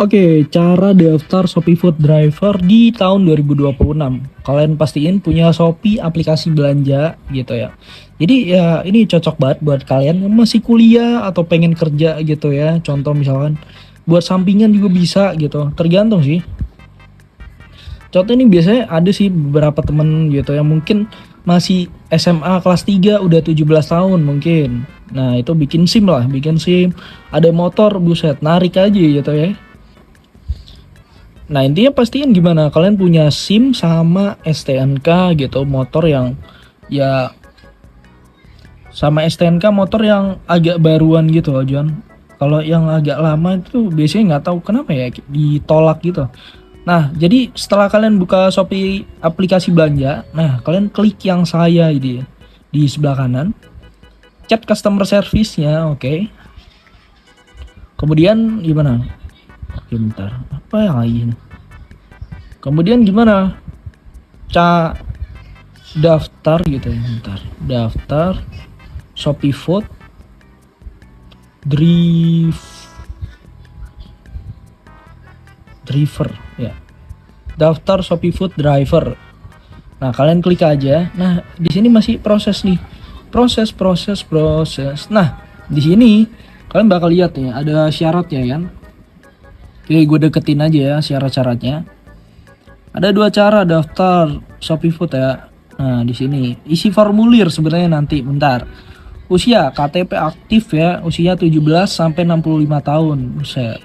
Oke, cara daftar Shopee Food Driver di tahun 2026. Kalian pastiin punya Shopee aplikasi belanja gitu ya. Jadi ya ini cocok banget buat kalian yang masih kuliah atau pengen kerja gitu ya. Contoh misalkan buat sampingan juga bisa gitu. Tergantung sih. Contoh ini biasanya ada sih beberapa temen gitu yang mungkin masih SMA kelas 3 udah 17 tahun mungkin. Nah, itu bikin SIM lah, bikin SIM. Ada motor, buset, narik aja gitu ya. Nah, intinya pastiin gimana kalian punya SIM sama STNK gitu, motor yang ya sama STNK motor yang agak baruan gitu loh, John. Kalau yang agak lama itu biasanya nggak tahu kenapa ya ditolak gitu. Nah, jadi setelah kalian buka Shopee aplikasi belanja, nah kalian klik yang saya ini di sebelah kanan, chat customer service-nya, oke. Kemudian gimana? Oke, bentar. Apa yang lagi ini? Kemudian gimana? Daftar gitu ya, bentar. Daftar Shopee Food Driver ya. Daftar Shopee Food Driver. Nah, kalian klik aja. Nah, di sini masih proses nih. Proses. Nah, di sini kalian bakal lihat ya, ada syaratnya kan. Oke, gue deketin aja ya syarat-syaratnya. Ada dua cara daftar Shopee Food ya. Nah, di sini isi formulir sebenarnya nanti, bentar. Usia KTP aktif ya, usia 17 sampai 65 tahun. Buset.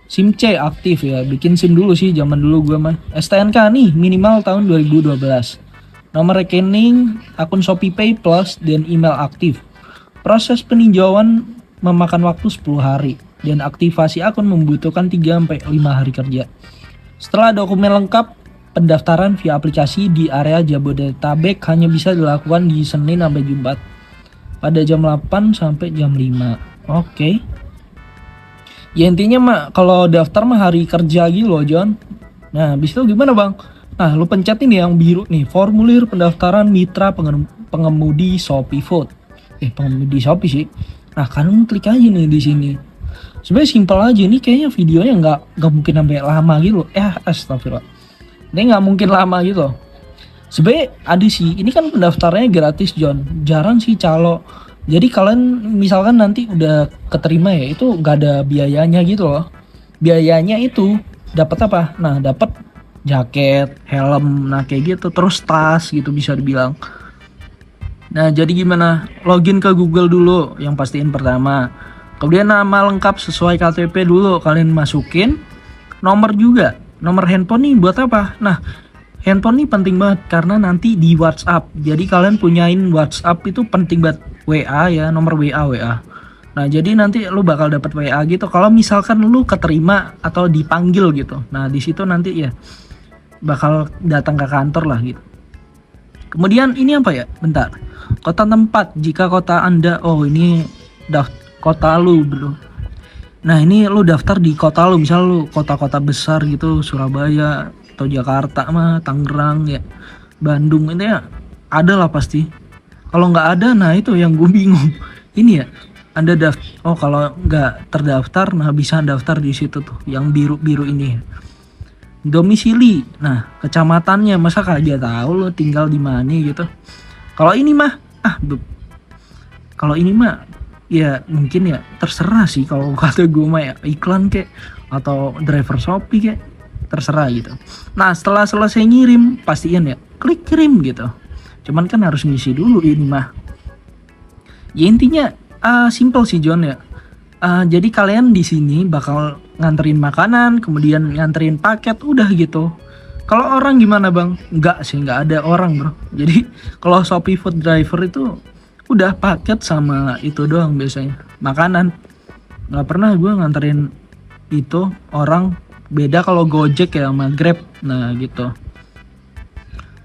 SIM C aktif ya, bikin SIM dulu sih zaman dulu gue mah. STNK nih minimal tahun 2012. Nomor rekening, akun ShopeePay Plus dan email aktif. Proses peninjauan memakan waktu 10 hari dan aktivasi akun membutuhkan 3 sampai 5 hari kerja. Setelah dokumen lengkap, pendaftaran via aplikasi di area Jabodetabek hanya bisa dilakukan di Senin sampai Jumat pada jam 8 sampai jam 5. Oke. Ya intinya mah kalau daftar mah hari kerja gitu loh, John. Nah, habis itu gimana, Bang? Nah, lu pencet ini yang biru nih, formulir pendaftaran mitra pengemudi Shopee Food. Pengemudi Shopee sih. Nah, kalian klik aja nih di sini. Sebenarnya simpel aja nih, kayaknya videonya nggak mungkin sampai lama gitu loh. Astagfirullah. Ini nggak mungkin lama gitu loh. Sebenarnya ada sih, ini kan pendaftarannya gratis, John. Jarang sih calo. Jadi kalian misalkan nanti udah keterima ya, itu nggak ada biayanya gitu loh. Biayanya itu dapat apa? Nah, dapat jaket, helm, nah kayak gitu, terus tas gitu bisa dibilang. Nah, jadi gimana? Login ke Google dulu yang pastiin pertama. Kemudian nama lengkap sesuai KTP dulu kalian masukin. Nomor juga, nomor handphone nih buat apa? Nah, handphone nih penting banget karena nanti di WhatsApp. Jadi kalian punyain WhatsApp itu penting banget. WA ya, nomor WA. Nah, jadi nanti lu bakal dapat WA gitu kalau misalkan lu keterima atau dipanggil gitu. Nah, di situ nanti ya bakal datang ke kantor lah gitu. Kemudian ini apa ya? Bentar. Kota tempat jika kota Anda, oh ini kota lu, bro. Nah, ini lu daftar di kota lu, misal lu kota-kota besar gitu, Surabaya atau Jakarta mah, Tangerang ya, Bandung, ini ya ada lah pasti. Kalau nggak ada, nah itu yang gue bingung. Ini ya, Anda kalau nggak terdaftar, nah bisa daftar di situ tuh, yang biru-biru ini. Domisili, nah kecamatannya, masa kagak tahu lo tinggal di mana gitu. Kalau ini mah, kalau ini mah, ya mungkin ya terserah sih kalau kata gue mah ya, iklan kek atau driver Shopee kek, terserah gitu. Nah, setelah selesai ngirim, pastiin ya klik kirim gitu. Cuman kan harus ngisi dulu ini mah. Ya intinya simple sih, John ya. Jadi kalian di sini bakal nganterin makanan, kemudian nganterin paket, udah gitu. Kalau orang gimana, Bang? Enggak sih, nggak ada orang, bro. Jadi kalau Shopee Food Driver itu udah paket sama itu doang biasanya, makanan. Nggak pernah gue nganterin itu orang. Beda kalau Gojek ya sama Grab. Nah gitu.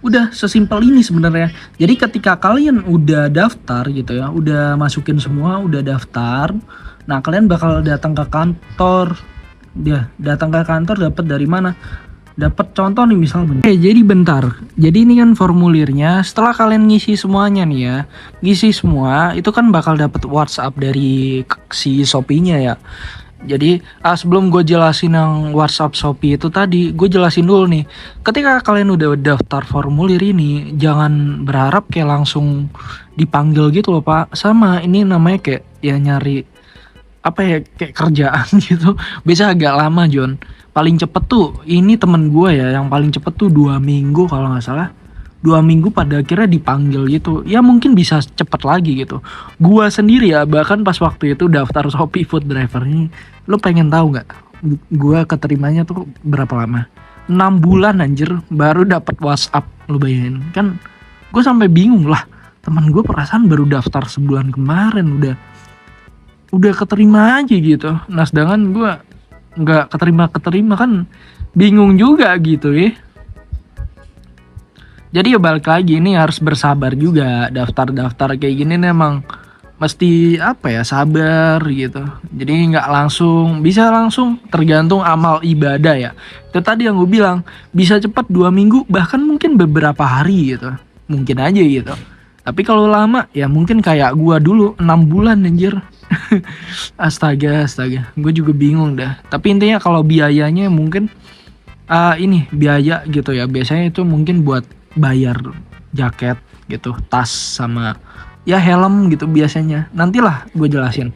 Udah sesimpel ini sebenarnya. Jadi ketika kalian udah daftar gitu ya, udah masukin semua, udah daftar, nah kalian bakal datang ke kantor. Datang ke kantor dapat dari mana? Dapat contoh nih misalnya. Jadi bentar. Jadi ini kan formulirnya. Setelah kalian ngisi semuanya nih ya, ngisi semua, itu kan bakal dapat WhatsApp dari si Shopee-nya ya. Jadi sebelum gue jelasin yang WhatsApp Shopee itu tadi, gue jelasin dulu nih. Ketika kalian udah daftar formulir ini, jangan berharap kayak langsung dipanggil gitu loh Pak. Sama ini namanya kayak ya nyari apa ya kayak kerjaan gitu. Bisa agak lama John. Paling cepet tuh ini temen gue ya yang paling cepet tuh 2 minggu kalau nggak salah. 2 minggu pada akhirnya dipanggil gitu. Ya mungkin bisa cepet lagi gitu. Gua sendiri ya bahkan pas waktu itu daftar Shopee Food Driver ini, lo pengen tahu nggak? Gua keterimanya tuh berapa lama? 6 bulan anjir baru dapat WhatsApp. Lo bayangin kan? Gue sampai bingung lah. Teman gue perasaan baru daftar sebulan kemarin udah keterima aja gitu. Nah sedangkan gue nggak keterima kan bingung juga gitu ya. Jadi ya balik lagi ini harus bersabar juga. Daftar-daftar kayak gini nih emang mesti apa ya sabar gitu. Jadi nggak langsung bisa langsung tergantung amal ibadah ya. Itu tadi yang gue bilang bisa cepat 2 minggu bahkan mungkin beberapa hari gitu. Mungkin aja gitu. Tapi kalau lama ya mungkin kayak gue dulu 6 bulan anjir. Astaga. Gue juga bingung dah. Tapi intinya kalau biayanya mungkin ini biaya gitu ya. Biasanya itu mungkin buat bayar jaket gitu, tas sama ya helm gitu biasanya. Nantilah gue jelasin.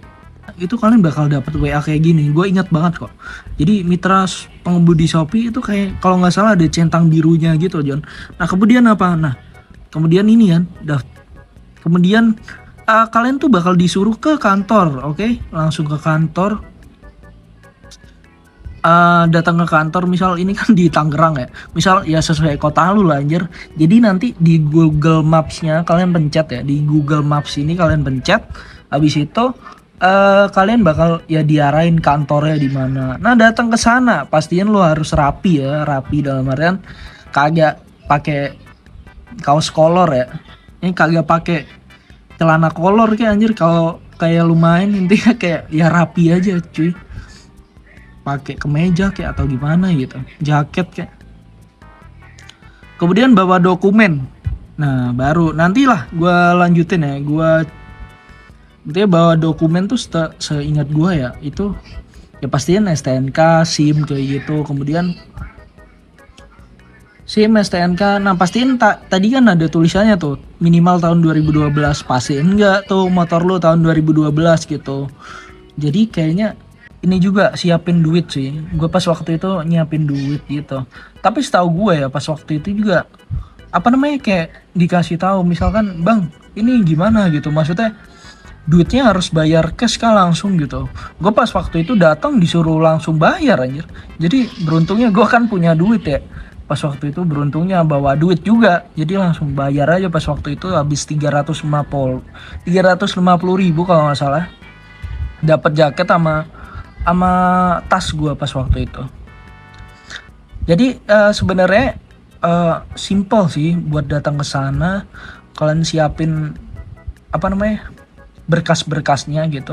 Itu kalian bakal dapat WA kayak gini. Gue ingat banget kok. Jadi mitra pengemudi Shopee itu kayak kalau nggak salah ada centang birunya gitu, John. Nah kemudian apa? Nah kemudian ini kan, kemudian kalian tuh bakal disuruh ke kantor, oke? Langsung ke kantor. Datang ke kantor misal ini kan di Tangerang ya, misal ya sesuai kota lu lah anjir. Jadi nanti di Google Maps-nya kalian pencet ya, di Google Maps ini kalian pencet, habis itu kalian bakal ya diarahin kantornya di mana. Nah datang ke sana pastiin lu harus rapi ya, rapi dalam artian kagak pakai kaos kolor ya, ini kagak pakai celana kolor kayak anjir. Kalau kayak lu main intinya kayak ya rapi aja cuy, pakai kemeja kayak atau gimana gitu, jaket kayak. Kemudian bawa dokumen. Nah baru nantilah gue lanjutin ya. Gue intinya bawa dokumen tuh seingat gue ya itu ya pastiin STNK, SIM kayak gitu. Kemudian SIM, STNK. Nah pastiin tadi kan ada tulisannya tuh minimal tahun 2012. Pastiin enggak tuh motor lu tahun 2012 gitu. Jadi kayaknya ini juga siapin duit sih. Gue pas waktu itu nyiapin duit gitu. Tapi setahu gue ya pas waktu itu juga apa namanya kayak dikasih tahu misalkan bang ini gimana gitu. Maksudnya duitnya harus bayar cash kah langsung gitu. Gue pas waktu itu datang disuruh langsung bayar anjir. Jadi beruntungnya gue kan punya duit ya. Pas waktu itu beruntungnya bawa duit juga. Jadi langsung bayar aja pas waktu itu habis 350 ribu kalau nggak salah. Dapat jaket sama tas gue pas waktu itu. Jadi sebenarnya simple sih buat datang ke sana. Kalian siapin apa namanya berkas-berkasnya gitu.